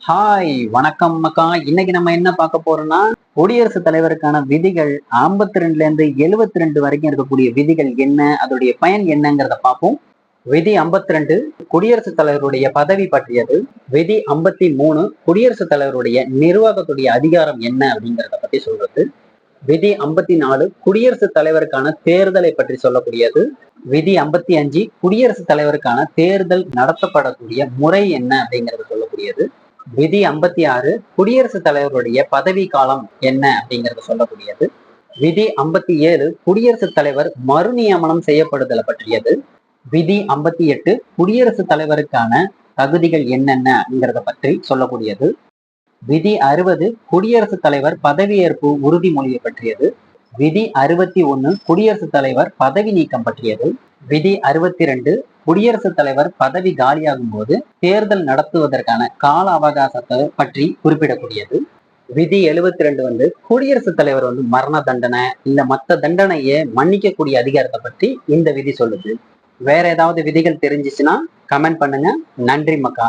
Hi வணக்கம் மக்கா. இன்னைக்கு நம்ம என்ன பார்க்க போறோம்னா குடியரசுத் தலைவருக்கான விதிகள் 52ல இருந்து 72 வரைக்கும் இருக்கக்கூடிய விதிகள் என்ன, அதோடைய பயன் என்னங்கிறத பார்ப்போம். விதி 52 குடியரசுத் தலைவருடைய பதவி பற்றியது. விதி 53 குடியரசுத் தலைவருடைய நிர்வாகத்துடைய அதிகாரம் என்ன அப்படிங்கிறத பத்தி சொல்றது. விதி 54 குடியரசுத் தலைவருக்கான தேர்தலை பற்றி சொல்லக்கூடியது. விதி 55 குடியரசுத் தலைவருக்கான தேர்தல் நடத்தப்படக்கூடிய முறை என்ன அப்படிங்கறத சொல்லக்கூடியது. விதி 56 குடியரசுத் தலைவருடைய பதவி காலம் என்ன அப்படிங்கறத சொல்லக்கூடியது. விதி 57 குடியரசுத் தலைவர் மறுநியமனம் செய்யப்படுதலை பற்றியது. விதி 58 குடியரசுத் தலைவருக்கான தகுதிகள் என்னென்னங்கிறத பற்றி சொல்லக்கூடியது. விதி 60 குடியரசுத் தலைவர் பதவியேற்பு உறுதிமொழியை பற்றியது. விதி 61 குடியரசுத் தலைவர் பதவி நீக்கம் பற்றியது. விதி 62 குடியரசுத் தலைவர் பதவி காலியாகும் போது தேர்தல் நடத்துவதற்கான கால அவகாசத்தை பற்றி குறிப்பிடக்கூடியது. விதி 72 குடியரசுத் தலைவர் மரண தண்டனை இல்ல மத்த தண்டனையை மன்னிக்கக்கூடிய அதிகாரத்தை பற்றி இந்த விதி சொல்லுது. வேற ஏதாவது விதிகள் தெரிஞ்சிச்சுன்னா கமெண்ட் பண்ணுங்க. நன்றி மக்கா.